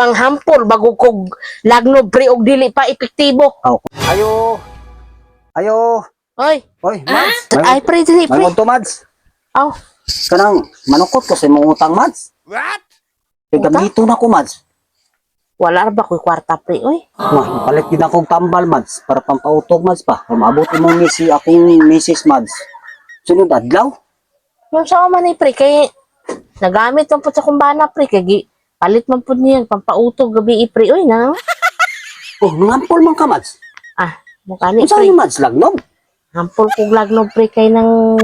manghampol bago kog lagno pre og dili pa epektibo. Aw. Ayo. Ayo. Oy, Oy, Mads. ay pre dili pre. May to, Mads. Aw, Kanang manukot kasi mong utang, Mads. What? Gamito na ko, Mads. wala ra ba koy kwarta pre oy. Wah, palit din akong tambal, Mads. Para pampautog, Mads pa. Maabot mo misi akong misis, Mads. Sunod adlaw. Yung sa man ni pre kay nagamit man pud sa kumbana pre kay palit man pud niya pampautog gabi pre oy na. Oh, nangampol man ka, Mads. Ah, mukha ni Ano sa'yo, pre. Mads? Lagnog? Hampol kog lagno pre kay nang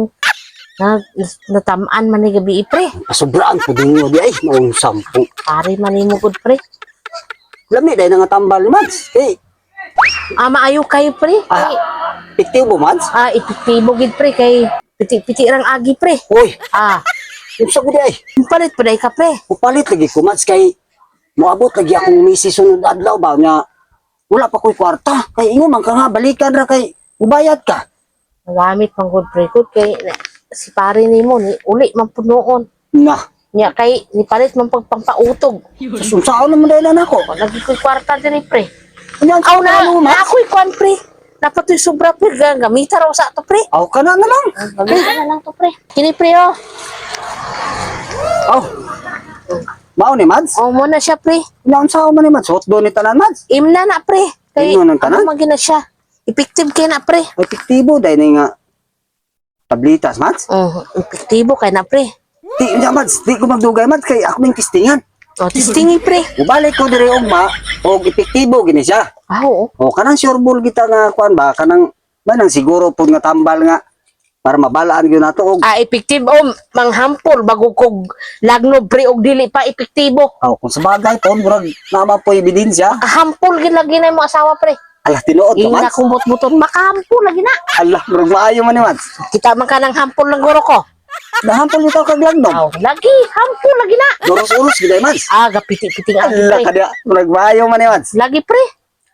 natamaan man ni gabi pre. Sobraan po din nyo di ay. Noong 10. Pare man nimo gud pre. Lami, dahil nga tambal, Mads. Eh, Maayo kayo pre. Kay, piktibo, Mads. epektibo gid pre kay piti rang agi pre. Uy, Ah, yung sa gudi ay. palit pa day ka pre. Upalit lagi ko, Mads. Kay, moabot lagi akong misis sunod adlaw ba nga. Wala pa ko'y kwarta. Kay, ingo man ka nga, balikan ra kay, ubayad ka. Nagamit man gud pre gud kay si pare nimo ni uli man pud noon. Nga, Nya kay ni palit man pagpampautog. susao naman dahil na ako. Lagi ko'y kwarta diri pre. Inyang Aw na, ano, Mads? ako'y kwan pre. Napatoy sobra pre gamita raw sa to pre. Aw ka na lang. Gamita na lang to pre. Kini pre oh. Aw. Mao ni, Mads. Oh mo na siya pre. Inyang sao man ni, Mads. Hot doon ni tanan, Mads. Imna na pre. Kay Imna ng tanan? ano magina siya. Effective kay na pre. Ay, piktibo dahil nga tablitas, Mads. Epektibo kay na pre. Di, nga, Mads. Di ko magdugay, Mads. Kay ako ning testingan. Oh, testingi pre. Ubalik ko diri ugma og epektibo gini siya. Ah, oo. O kanang sureball kita nga kuan ba kanang manang siguro pud nga tambal nga para mabalaan gyud nato og Effective manghampol bago kog lagno pre og dili pa epektibo. kung sa bagay ton murag nama po ebidensya. Hampol gid lagi na mo asawa pre. Alah tinuod ka, Ina Mads. kumbot-buton makahampol lagi na. Alah murag maayo man ni, Mads. Kita man kanang hampol ng guro ko. Nahampol bitaw kag lagnog. Aw, lagi hampol lagi na. Uros-uros gid ay, Mads. Gapiti-piting agi Alah pre. kada murag maayo man ni, Mads. Lagi pre.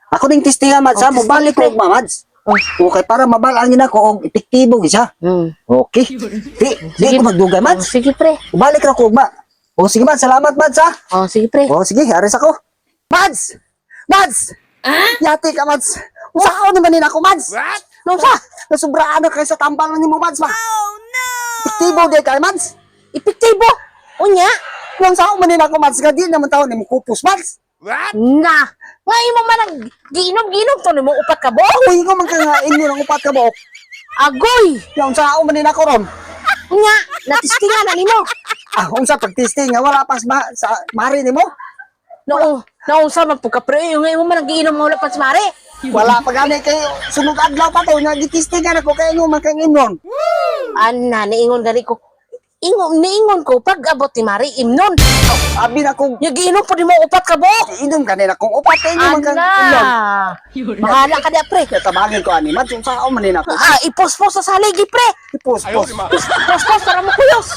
Ako ding testingan, Mads. Oh, Mo balik ko testingan, ugma, Mads. Oh. Okay, para mabalaan gyud ako og epektibo gyud siya. Okay. Di ko magdugay, Oh, Mads. sige pre. Balik ra ko ugma. O sige, Mads. Salamat, Mads, ha. Oh, sige pre. Oh, sige, aris ako. Mads! Mads! Yati ka, Mads. Usao naman nila ako, Mads. What? Nung sa, nasubraan na kayo sa tambalan ni mo, Mads, ba? Oh, no! Epektibo di ka, Mads. Epektibo. Unya. Nung saan man nila ako, Mads, nga di naman tao ni mo kupos, Mads. What? Na. Ngay mo man ang giinom-giinom to nimo upat ka bo. Uy, ko man kangain mo ng upat ka ba? Agoy. Yung saan man nila ako ron. Unya, natistingan na nimo. Unsa pag-testing nga wala pa sa mari ni mo? Noong sa man pagka pre, yung ngay mo man ang giinom mo wala pa sa mare. Wala pa gani kay sunod adlaw pa to nga gitistingan ako kay mo man kay imnon. Ana, niingon gani ko. Niingon ko pag abot ni Mari imnon. Abi na kong Yung giinom po di mo upat ka bo. inom kanila kung upat kay mo man kay imnon. Ana. Bahala ka di pre. Kaya tabagin ko ani, Mads, yung saan man nila ako. Ipos-pos sa saligi pre. Ipos, Ayaw, pos. di ma. Pos-pos para mo kuyos.